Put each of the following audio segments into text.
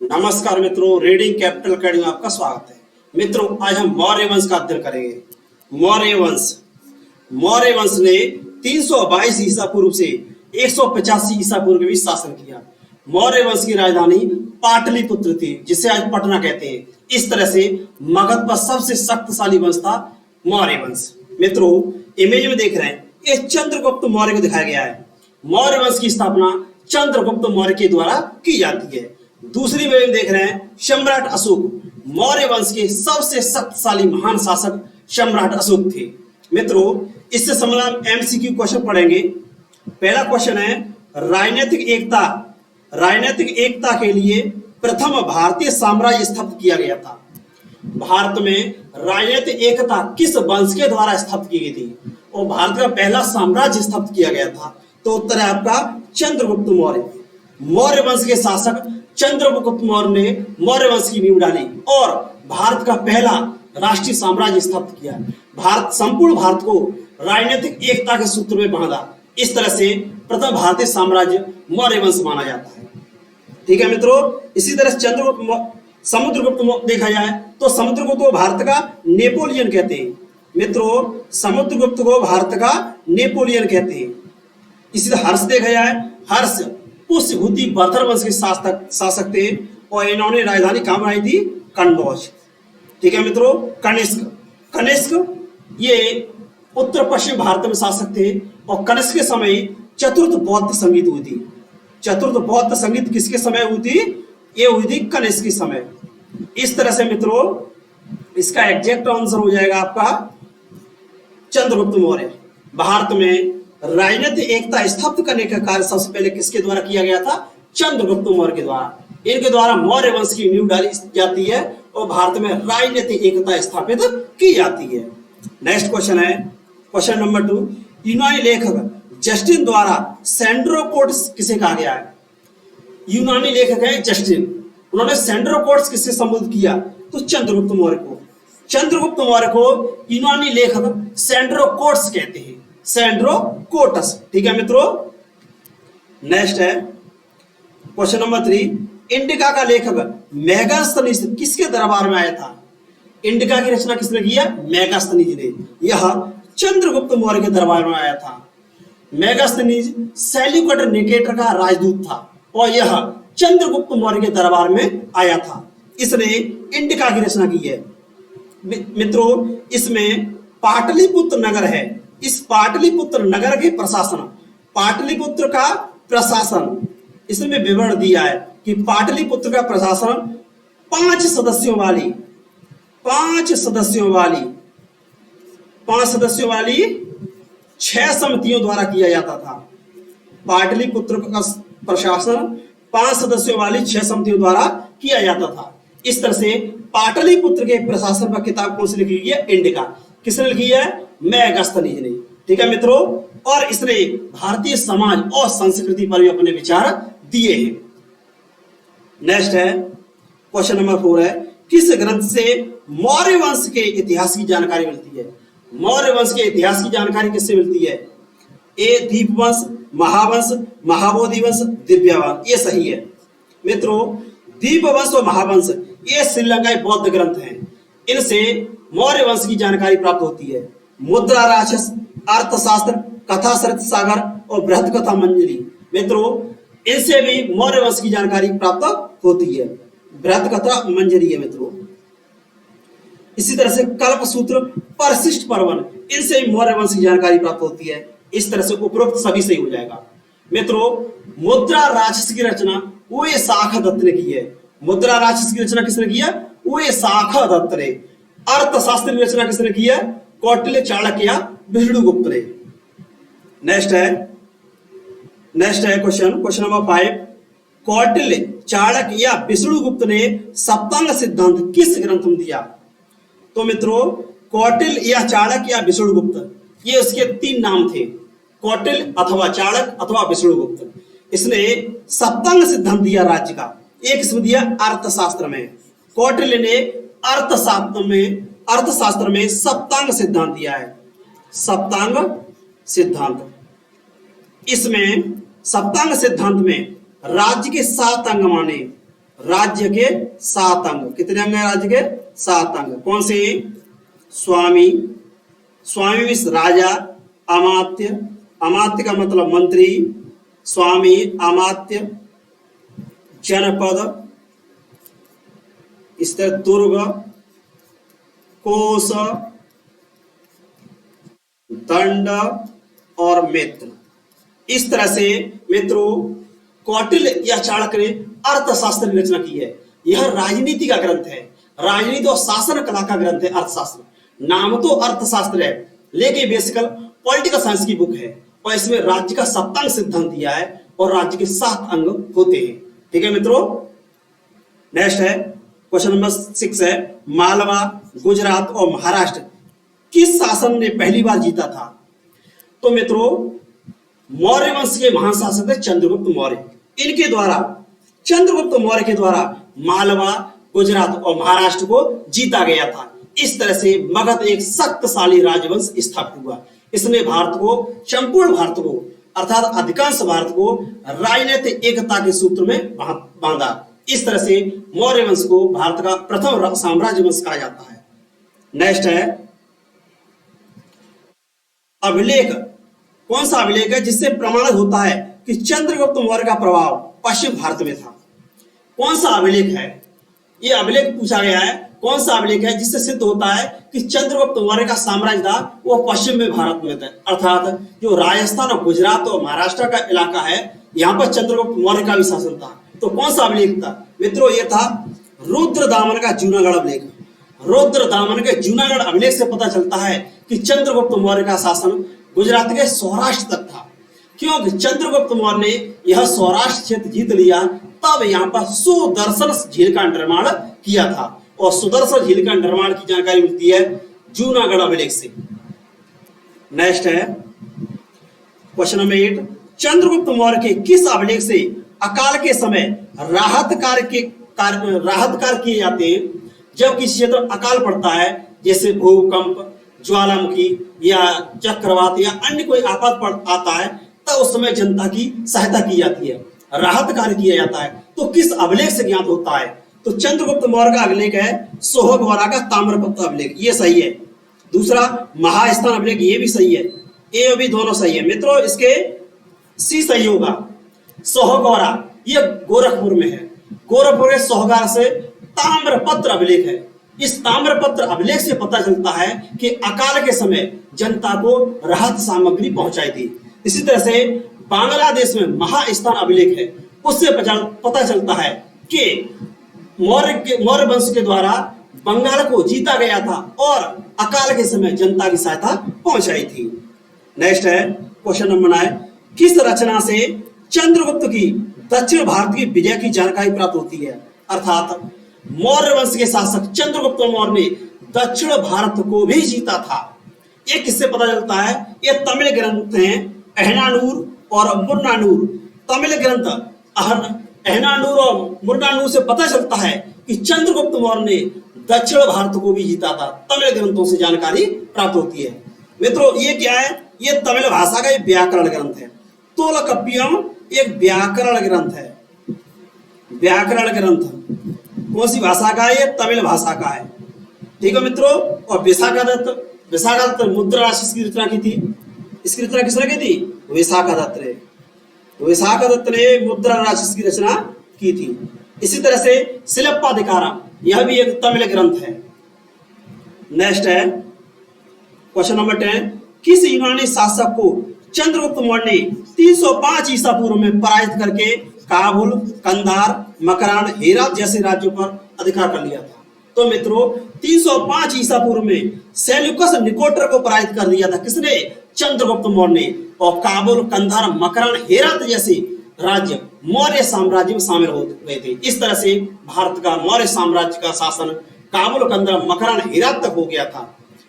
नमस्कार मित्रों, reading capital academy में आपका स्वागत है। मित्रों, आज हम मौर्य वंश का अध्ययन करेंगे। मौर्य वंश ने 322 ईसा पूर्व से 185 ईसा पूर्व के बीच शासन किया। मौर्य वंश की राजधानी पाटलिपुत्र थी, जिसे आज पटना कहते हैं। इस तरह से मगध पर सबसे शक्तिशाली वंश था मौर्य वंश। मित्रों, इमेज में देख रहे हैं, ये चंद्रगुप्त मौर्य को दिखाया गया है। मौर्य वंश की स्थापना चंद्रगुप्त मौर्य के द्वारा की जाती है। दूसरी इमेज में देख रहे हैं, सम्राट अशोक मौर्य वंश के सबसे शक्तिशाली महान शासक सम्राट अशोक थे। मित्रों, इससे संबंधित एमसीक्यू क्वेश्चन पढ़ेंगे। पहला क्वेश्चन है, राजनीतिक एकता के लिए प्रथम भारतीय साम्राज्य स्थापित किया गया था। भारत में राजनीतिक एकता किस वंश के द्वारा स्थापित की गई थी और भारत का पहला साम्राज्य स्थापित किया गया था? तो उत्तर है आपका चंद्रगुप्त मौर्य। मौर्य वंश के शासक चंद्रगुप्त मौर्य ने मौर्य वंश की नींव डाली और भारत का पहला राष्ट्रीय साम्राज्य स्थापित किया। संपूर्ण भारत को राजनीतिक एकता के सूत्र में बांधा। इस तरह से प्रथम भारतीय साम्राज्य मौर्य वंश माना जाता है। ठीक है मित्रों, इसी तरह समुद्रगुप्त देखा जाए तो समुद्रगुप्त को भारत का नेपोलियन कहते हैं। मित्रों, समुद्रगुप्त को भारत का नेपोलियन कहते हैं। इसी तरह हर्ष देखा जाए, हर्ष पुष्यभूति बर्तर वंश के शासक थे और इन्होंने राजधानी कहाँ बनाई थी? कन्नौज। ठीक है मित्रों, कनिष्क ये उत्तर पश्चिम भारत में शासक थे और कनिष्क के समय चतुर्थ बौद्ध संगीत हुई थी। चतुर्थ बौद्ध संगीत किसके समय हुई थी? ये हुई थी कनिष्क के समय। इस तरह से मित्रों, इसका एग्जैक्ट आंसर हो जाएगा आपका चंद्रगुप्त मौर्य। भारत में राजनीतिक एकता स्थापित करने का कार्य सबसे पहले किसके द्वारा किया गया था? चंद्रगुप्त मौर्य के द्वारा। इनके द्वारा मौर्य वंश की नींव डाली जाती है और भारत में राजनीतिक एकता स्थापित की जाती है। नेक्स्ट क्वेश्चन है, क्वेश्चन नंबर 2। यूनानी लेखक जस्टिन द्वारा सेंड्रोकोट्स किसे कहा गया है? यूनानी लेखक है जस्टिन, उन्होंने सेंड्रोकोट्स किससे संबोधित किया? तो चंद्रगुप्त मौर्य को। चंद्रगुप्त मौर्य को यूनानी लेखक सेंड्रोकोट्स कहते हैं, सेंड्रोकोटस। ठीक है मित्रों, नेक्स्ट है क्वेश्चन नंबर 3। इंडिका का लेखक मेगास्थनीज किसके दरबार में आया था? इंडिका की रचना किसने किया? मेगास्थनीज ने। यह चंद्रगुप्त मौर्य के दरबार में आया था। मेगास्थनीज सेल्यूकड निकेटर का राजदूत था और यह चंद्रगुप्त मौर्य के दरबार में आया था। इसने इंडिका की रचना की है। मित्रों, इसमें पाटलिपुत्र नगर है। इस पाटलिपुत्र नगर के प्रशासन, पाटलिपुत्र का प्रशासन, इसमें विवरण दिया है कि पाटलिपुत्र का प्रशासन 5 सदस्यों वाली 6 समितियों द्वारा किया जाता था। पाटलिपुत्र का प्रशासन 5 सदस्यों वाली 6 समितियों द्वारा किया जाता था। इस तरह से पाटलिपुत्र के प्रशासन पर किताब कौन सी लिखी गई है? इंडिका। किसने लिखी है? मेगास्थनीज ने। ठीक है मित्रों, और इसने भारतीय समाज और संस्कृति पर भी अपने विचार दिए हैं। नेक्स्ट है क्वेश्चन नंबर 4 है, किस ग्रंथ से मौर्य वंश के इतिहास की जानकारी मिलती है? मौर्य वंश के इतिहास की जानकारी किससे मिलती है? ए दीपवंश, महावंश, महाबोधि वंश, दिव्यवंश। ये सही है मित्रों। दीपवंश और महावंश ये श्रीलंकाई बौद्ध ग्रंथ हैं। इनसे मौर्य वंश की जानकारी प्राप्त होती है। मुद्रा राक्षस, अर्थशास्त्र, कथा सरित सागर और बृहद कथा मंजरी, मित्रों इनसे भी मौर्य वंश की जानकारी प्राप्त होती है। बृहद कथा मंजरी है मित्रों। इसी तरह से कल्प सूत्र, परिशिष्ट पर्वन, इनसे भी मौर्य वंश की जानकारी प्राप्त होती है। इस तरह से उपरोक्त सभी सही हो जाएगा। मित्रों, मुद्रा राक्षस की रचना वो शाखा दत्त ने की है। मुद्रा राक्षस की रचना किसने की है? वो शाखा दत्त ने। अर्थशास्त्र की रचना किसने की है? कौटिल्य, चाणक्य या विष्णुगुप्त ने। नेक्स्ट है क्वेश्चन नंबर 5। कौटिल्य, चाणक्य या विष्णुगुप्त ने सप्तांग सिद्धांत किस ग्रंथ में दिया? तो मित्रों, कौटिल्य या चाणक्य या विष्णुगुप्त, ये उसके 3 नाम थे, कौटिल्य अथवा चाणक्य अथवा विष्णुगुप्त। इसने सप्तांग सिद्धांत दिया राज्य का। एक इसमें दिया अर्थशास्त्र में। कौटिल्य ने अर्थशास्त्र में सप्तांग सिद्धांत दिया है। सप्तांग सिद्धांत, इसमें सप्तांग सिद्धांत में राज्य के 7 अंग माने, राज्य के 7 अंग। कितने अंग हैं राज्य के? 7 अंग। कौन से? स्वामी, स्वामी मीन्स राजा, अमात्य, अमात्य का मतलब मंत्री, स्वामी, अमात्य, जनपद, इस तरह दुर्ग, कोश, दंड और मित्र। इस तरह से मित्रों कौटिल्य या चाणक्य ने अर्थशास्त्र की रचना की है। यह राजनीति का ग्रंथ है, राजनीति और शासन कला का ग्रंथ है अर्थशास्त्र। नाम तो अर्थशास्त्र है लेकिन बेसिकल पॉलिटिकल साइंस की बुक है और इसमें राज्य का सप्तांग सिद्धांत दिया है और राज्य के 7 अंग होते हैं। ठीक है मित्रों। नेक्स्ट है क्वेश्चन नंबर 6 है, मालवा, गुजरात और महाराष्ट्र किस शासन ने पहली बार जीता था? तो मित्रों मौर्य वंश के महान शासक थे चंद्रगुप्त मौर्य। इनके द्वारा, चंद्रगुप्त मौर्य के द्वारा मालवा, गुजरात और महाराष्ट्र को जीता गया था। इस तरह से मगध एक शक्तिशाली राजवंश स्थापित हुआ। इसने भारत को, संपूर्ण भारत को अर्थात अधिकांश भारत को राजनीतिक एकता के सूत्र में बांधा। इस तरह से मौर्य वंश को भारत का प्रथम साम्राज्य वंश कहा जाता है। नेक्स्ट है अभिलेख। कौन सा अभिलेख है जिससे प्रमाणित होता है कि चंद्रगुप्त मौर्य का प्रभाव पश्चिम भारत में था? कौन सा अभिलेख है? यह अभिलेख पूछा गया है, कौन सा अभिलेख है जिससे सिद्ध होता है कि चंद्रगुप्त मौर्य का साम्राज्य था वो पश्चिम में भारत में था, अर्थात जो राजस्थान और गुजरात और महाराष्ट्र का इलाका है यहाँ पर चंद्रगुप्त मौर्य का भी शासन था। तो कौन सा अभिलेख था मित्रों? ये था रुद्रदामन का जूनागढ़ अभिलेख। रुद्रदामन के जूनागढ़ अभिलेख से पता चलता है कि चंद्रगुप्त मौर्य का शासन गुजरात के सौराष्ट्र तक था। क्योंकि चंद्रगुप्त मौर्य ने यह सौराष्ट्र क्षेत्र जीत लिया, तब यहाँ पर सुदर्शन झील का निर्माण किया था और सुदर्शन झील का निर्माण की जानकारी मिलती है जूनागढ़ अभिलेख से। नेक्स्ट है क्वेश्चन नंबर 8, चंद्रगुप्त मौर्य के किस अभिलेख से अकाल के समय राहत कार्य किए जाते हैं? जब किसी क्षेत्र अकाल पड़ता है जैसे भूकंप, ज्वालामुखी या चक्रवात या अन्य कोई आफत आता है, तब उस समय जनता की सहायता की जाती है, राहत कार्य किया जाता है। तो किस अभिलेख से ज्ञात होता है? तो चंद्रगुप्त मौर्य का अभिलेख है सोहगवारा का ताम्रपत्र अभिलेख, ये सही है। दूसरा महास्थान अभिलेख, ये भी सही है। ए और बी दोनों सही है मित्रों, इसके सी सही होगा। सोहगवारा ये गोरखपुर में है, गोरखपुर के सोहगार से ताम्रपत्र अभिलेख है। इस ताम्रपत्र अभिलेख से पता चलता है कि अकाल के समय जनता को राहत सामग्री पहुंचाई थी। इसी तरह से बांग्लादेश में महास्थान अभिलेख है, उससे पता चलता है कि मौर्य वंश के द्वारा बंगाल को जीता गया था और अकाल के समय जनता की सहायता पहुंचाई थी। नेक्स्ट है क्वेश्चन नंबर 9, किस रचना से चंद्रगुप्त की दक्षिण भारत की विजय की जानकारी प्राप्त होती है? अर्थात मौर्य वंश के शासक चंद्रगुप्त मौर्य ने दक्षिण भारत को भी जीता था। ये किससे पता चलता है? ये तमिल ग्रंथ हैं अहनानूर और मुर्नानूर। तमिल ग्रंथ अहनानूर और मुर्नानूर से पता चलता है कि चंद्रगुप्त मौर्य ने दक्षिण भारत को भी जीता था। तमिल ग्रंथों से जानकारी प्राप्त होती है। मित्रों ये क्या है? ये तमिल भाषा का एक व्याकरण ग्रंथ है। तोलकप्पियम एक व्याकरण ग्रंथ है। व्याकरण ग्रंथ कौन सी भाषा का है? ये तमिल भाषा का है। ठीक है मित्रों। और विशाखादत्त मुद्रा राशि की रचना की थी। इसकी रचना किसने की थी? विशाखादत्त ने। विशाखादत्त ने मुद्रा राशि की रचना की थी। इसी तरह से शिल्पाधिकारम, यह भी एक तमिल ग्रंथ है। नेक्स्ट है क्वेश्चन नंबर 10, किस यूनानी शासक को चंद्रगुप्त मौर्य ने 305 ईसा पूर्व में पराजित करके काबुल, कंधार, मकरान, हेरात जैसे राज्यों पर अधिकार कर लिया था? तो मित्रों 305 ईसा पूर्व में सेल्यूकस निकोटर को पराजित कर दिया था। किसने? चंद्रगुप्त मौर्य ने। और काबुल, कंधार, मकरान, हेरात जैसे राज्य मौर्य साम्राज्य में शामिल हो गए थे। इस तरह से भारत का मौर्य साम्राज्य का शासन काबुल, कंधार, मकरान, हेरात तक हो गया था।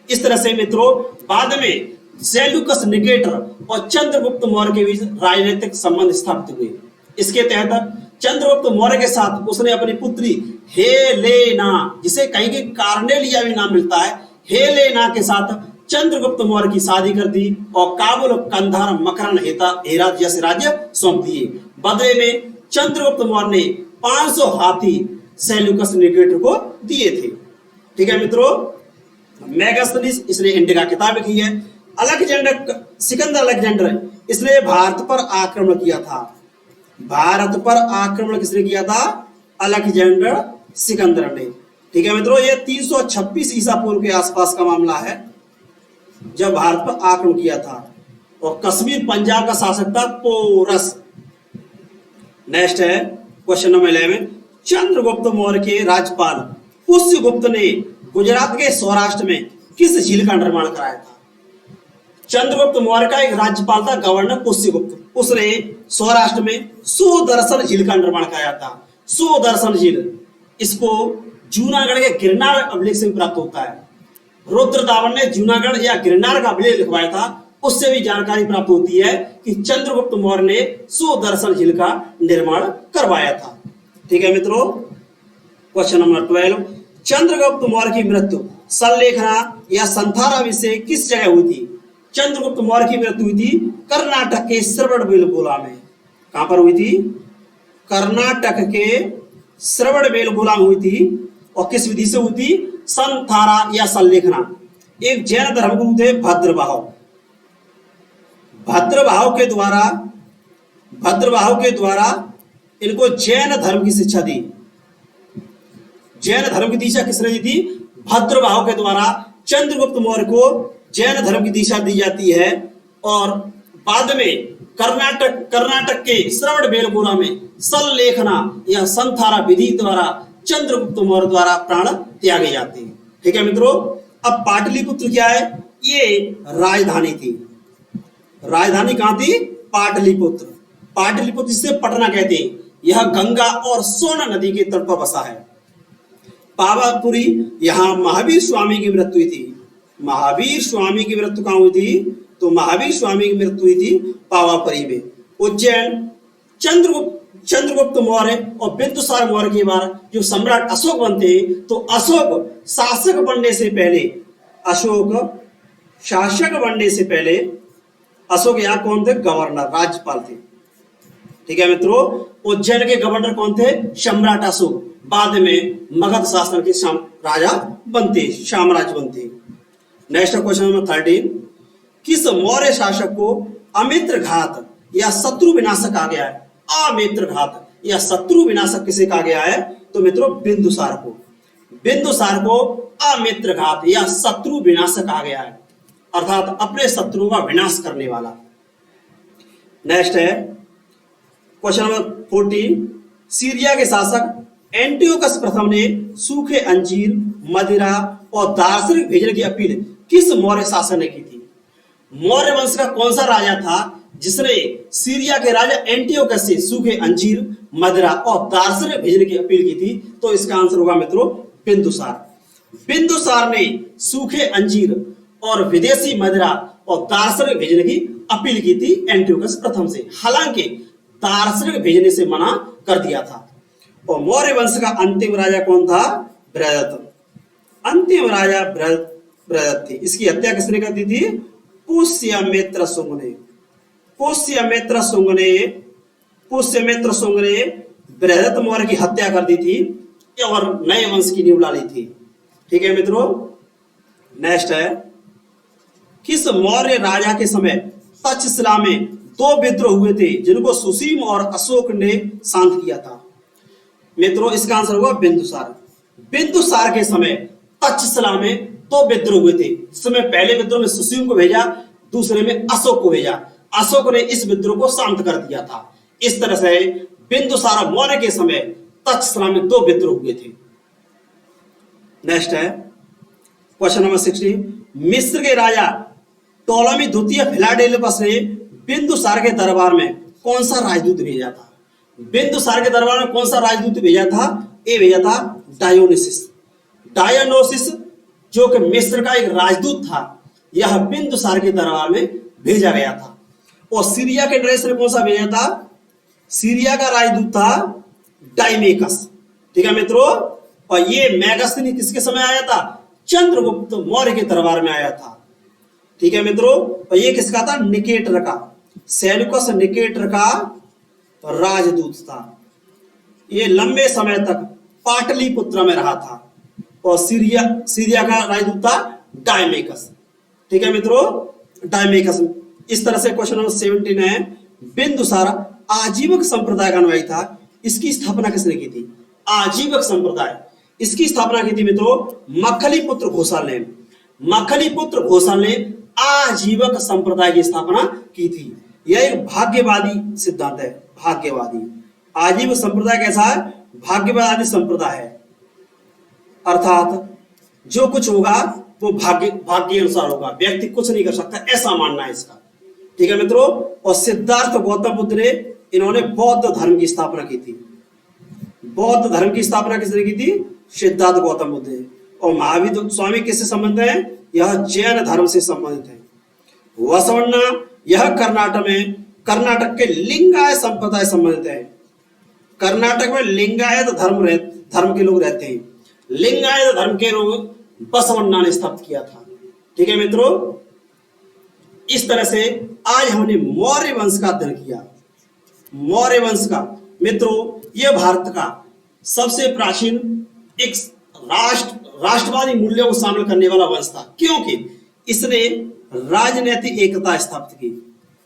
इस तरह से मित्रों बाद में सेल्यूकस निकेटर और चंद्रगुप्त मौर्य के बीच राजनीतिक संबंध स्थापित हुए। इसके तहत चंद्रगुप्त मौर्य के साथ उसने अपनी पुत्री हेलेना, जिसे कहीं के कार्नेलिया भी नाम मिलता है, हेलेना के साथ चंद्रगुप्त मौर्य की शादी कर दी और काबुल, कंधार, मकरान, हेरात जैसे राज्य सौंप दिए। बदले में चंद्रगुप्त मौर्य ने 500 हाथी सेल्यूकस निकेटर को दिए थे। ठीक है मित्रों, मेगास्थनीज इसने इंडिया का किताब लिखी है। अलेक्जेंडर सिकंदर अलेक्जेंडर इसने भारत पर आक्रमण किया था। भारत पर आक्रमण किसने किया था? अलेक्जेंडर सिकंदर ने। ठीक है मित्रों, ये 326 ईसा पूर्व के आसपास का मामला है जब भारत पर आक्रमण किया था। और कश्मीर पंजाब का शासक था पोरस। नेक्स्ट है क्वेश्चन नंबर 11। चंद्रगुप्त मौर्य के राज्यपाल पुष्यगुप्त ने गुजरात के सौराष्ट्र में किस झील का निर्माण कराया था? चंद्रगुप्त मौर्य का एक राज्यपाल था गवर्नर पुष्यगुप्त। उसने सौराष्ट्र में सुदर्शन झील का निर्माण कराया था। सुदर्शन झील इसको जूनागढ़ के गिरनार अभिलेख से प्राप्त होता है। रुद्रदावन ने जूनागढ़ या गिरनार का अभिलेख लिखवाया था, उससे भी जानकारी प्राप्त होती है कि चंद्रगुप्त मौर्य ने सुदर्शन झील का निर्माण करवाया था। ठीक है मित्रों, क्वेश्चन नंबर 12। चंद्रगुप्त मौर्य की मृत्यु सल्लेखना या संथारा से किस जगह हुई थी? चंद्रगुप्त मौर्य की मृत्यु हुई थी कर्नाटक के श्रवणबेलगोला में। कहां पर हुई थी? कर्नाटक के श्रवणबेलगोला में हुई थी। और किस विधि से हुई थी? संथारा या सल्लेखना। एक जैन धर्मगुरु थे भद्रबाहु। भद्रबाहु के द्वारा इनको जैन धर्म की शिक्षा दी। जैन धर्म की दीक्षा किसने दी थी? भद्रबाहु के द्वारा चंद्रगुप्त मौर्य को जैन धर्म की दीक्षा दी जाती है। और बाद में कर्नाटक के श्रवणबेलगोला में सल्लेखना या संथारा विधि द्वारा चंद्रगुप्त मौर्य द्वारा प्राण त्यागे जाते हैं। ठीक है मित्रों, अब पाटलिपुत्र क्या है? ये राजधानी थी। राजधानी कहां थी? पाटलिपुत्र। पाटलिपुत्र जिसे पटना कहते हैं, यह गंगा और सोन नदी के तट पर बसा है। पावापुरी, यहां महावीर स्वामी की मृत्यु हुई थी। महावीर स्वामी की मृत्यु कहां हुई थी? तो महावीर स्वामी की मृत्यु हुई थी पावापुरी में। उज्जैन, चंद्रगुप्त मौर्य और बिंदुसार मौर्य के बाद जो सम्राट अशोक बनते हैं, तो अशोक शासक बनने से पहले अशोक यहाँ कौन थे? गवर्नर, राज्यपाल थे। ठीक है मित्रों, उज्जैन के गवर्नर कौन थे? सम्राट अशोक। बाद में मगध शासन के राजा बनते, साम्राज्य बनते। Next question number 13। किस मौर्य शासक को अमित्र घात या शत्रु विनाशक कहा गया है? अमित्र घात या शत्रु विनाशक किसे कहा गया है? तो मित्रों बिंदुसार को। बिंदुसार को अमित्र घात या शत्रु विनाशक कहा गया है, अर्थात अपने शत्रुओं का विनाश करने वाला। नेक्स्ट है क्वेश्चन नंबर 14। सीरिया के शासक एंटियोकस प्रथम ने सूखे अंजीर, मदिरा और दार्शनिक भेजने की अपील किस मौर्य शासक ने की थी? मौर्य वंश का कौन सा राजा था जिसने सीरिया के राजा एंटियोकस से सूखे अंजीर, मदिरा और दार्शनिक भेजने की अपील की थी? तो इसका आंसर होगा मित्रों बिंदुसार। बिंदुसार ने सूखे अंजीर और विदेशी मदिरा और दार्शनिक भेजने की अपील की थी एंटियोकस प्रथम से। हालांकि दार्शनिक भेजने से मना कर दिया था। और मौर्य वंश का अंतिम राजा कौन था? बृहदत्त। अंतिम राजा बृहदत्त थे। इसकी हत्या किसने कर दी थी? पुष्यमित्र शुंग ने बृहदत्त मौर्य की हत्या कर दी थी और नए वंश की नींव डाली थी। ठीक है मित्रों, नेक्स्ट है किस मौर्य राजा के समय तक्षशिला में 2 विद्रोह हुए थे जिनको सुसीम और अशोक ने शांत किया था? मित्रों इसका आंसर होगा बिंदुसार। बिंदुसार के समय तक्षशिला में 2 विद्रोह हुए थे, जिसमें पहले विद्रोह में सुसीम को भेजा, दूसरे में अशोक को भेजा। अशोक ने इस विद्रोह को शांत कर दिया था। इस तरह से बिंदुसार मौर्य के समय तक्षशिला में 2 विद्रोह हुए थे। नेक्स्ट है क्वेश्चन नंबर 16। मिस्र के राजा टोलमी द्वितीय फिलाडेल्फस ने बिंदुसार के दरबार में कौन सा राजदूत भेजा था? बिंदुसार के दरबार में कौन सा राजदूत भेजा था? ये भेजा था डायोनिसिस। डायोनिसिस जो कि मिस्र का एक राजदूत था, यह बिंदुसार के दरबार में भेजा गया था। और सीरिया के नरेश ने कौन सा भेजा था? सीरिया का राजदूत था डायमेकस। ठीक है मित्रों, और ये मेगास्थनी किसके समय आया था? चंद्रगुप्त मौर्य के दरबार में आया था। ठीक है मित्रों, और ये किसका था? निकेटर का। सेल्यूकस निकेटर का राजदूत था। ये लंबे समय तक पाटलिपुत्र में रहा था। और सीरिया का राजदूत था डायमेकस। ठीक है मित्रों, डायमेकस। इस तरह से क्वेश्चन नंबर 17 है, बिंदुसार आजीवक संप्रदाय का अनुयायी था, इसकी स्थापना किसने की थी? आजीवक संप्रदाय, इसकी स्थापना की थी मित्रों मखलीपुत्र घोषाल ने। मखलीपुत्र घोषाल ने आजीवक संप्रदाय की स्थापना की थी। यह एक भाग्यवादी सिद्धांत है, भाग्यवादी। आजीवक संप्रदाय कैसा है? भाग्यवादी संप्रदाय है, अर्थात जो कुछ होगा वो भाग्य के अनुसार होगा, व्यक्ति कुछ नहीं कर सकता, ऐसा मानना है इसका। ठीक है मित्रों। और सिद्धार्थ गौतम बुद्ध ने, इन्होंने बौद्ध धर्म की स्थापना की थी। बौद्ध धर्म की स्थापना किसने की थी? सिद्धार्थ गौतम बुद्ध ने। और महावीर स्वामी किससे संबंधित है? यह जैन धर्म से संबंधित है। वसवण्णा, यह कर्नाटक के लिंगायत संप्रदाय संबंधित है। कर्नाटक में लिंगायत धर्म के लोग रहते हैं। लिंगायत धर्म के लोग बसवण्णा ने स्थापित किया था। ठीक है मित्रों। इस तरह से आज हमने मौर्य वंश का अध्ययन किया। मौर्य वंश का मित्रों, यह भारत का सबसे प्राचीन एक राष्ट्रवादी मूल्यों को शामिल करने वाला वंश था, क्योंकि इसने राजनीतिक एकता स्थापित की।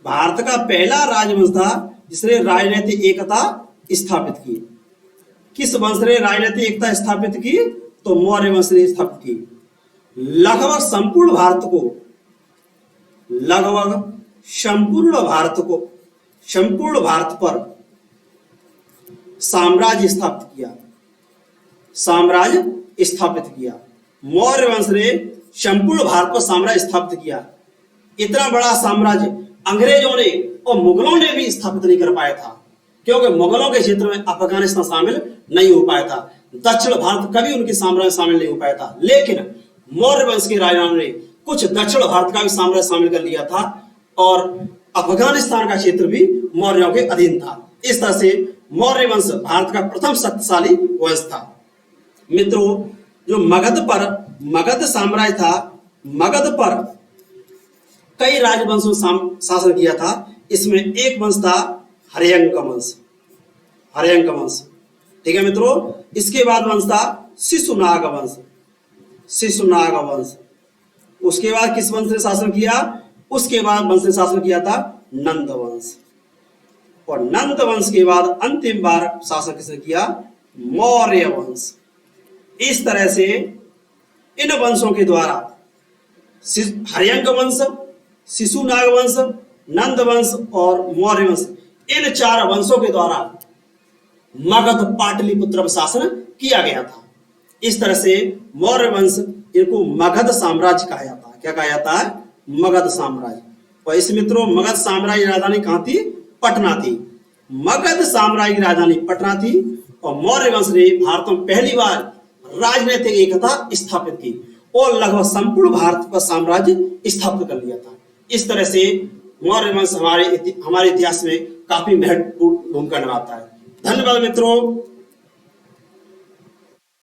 भारत का पहला राजवंश था जिसने राजनीतिक एकता स्थापित की। किस वंश ने राजनीतिक एकता स्थापित की? तो मौर्य वंश ने स्थापित की। लगभग संपूर्ण भारत पर साम्राज्य स्थापित किया। मौर्य वंश ने संपूर्ण भारत पर साम्राज्य स्थापित किया। इतना बड़ा साम्राज्य अंग्रेजों ने और मुगलों ने भी स्थापित नहीं कर पाया था, क्योंकि मुगलों के क्षेत्र में अफगानिस्तान शामिल नहीं हो पाया था। दक्षिण भारत कभी उनके साम्राज्य शामिल नहीं हो पाया था, लेकिन मौर्य वंश के राजाओं ने कुछ दक्षिण भारत का भी साम्राज्य शामिल कर लिया था और अफगानिस्तान का क्षेत्र भी मौर्यों के अधीन था। इस तरह से मौर्य वंश भारत का प्रथम शक्तिशाली वंश था। मित्रों, जो मगध साम्राज्य था, मगध पर कई राजवंशों शासन किया था। इसमें एक वंश था हर्यंक वंश। ठीक है मित्रों। इसके बाद वंश था शिशुनाग वंश। उसके बाद किस वंश ने शासन किया? उसके बाद वंश ने शासन किया था नंद वंश। और नंद वंश के बाद अंतिम बार शासन किसने किया? मौर्य वंश। इस तरह से इन वंशों के द्वारा हर्यंक वंश, शिशुनाग वंश, नंद वंश और मौर्य वंश, इन चार वंशों के द्वारा मगध पाटलिपुत्र पर शासन किया गया था। इस तरह से मौर्य वंश, इनको मगध साम्राज्य कहा जाता है। क्या कहा जाता है? मगध साम्राज्य। और इस मित्रों, मगध साम्राज्य की राजधानी कहां थी? पटना थी। मगध साम्राज्य की राजधानी पटना थी और मौर्य वंश ने भारत में पहली बार राजनीतिक एकता स्थापित की और लगभग संपूर्ण भारत पर साम्राज्य स्थापित कर लिया था। इस तरह से मौर्य वंश हमारे इतिहास में काफी महत्वपूर्ण भूमिका निभाता है। धन्यवाद मित्रों।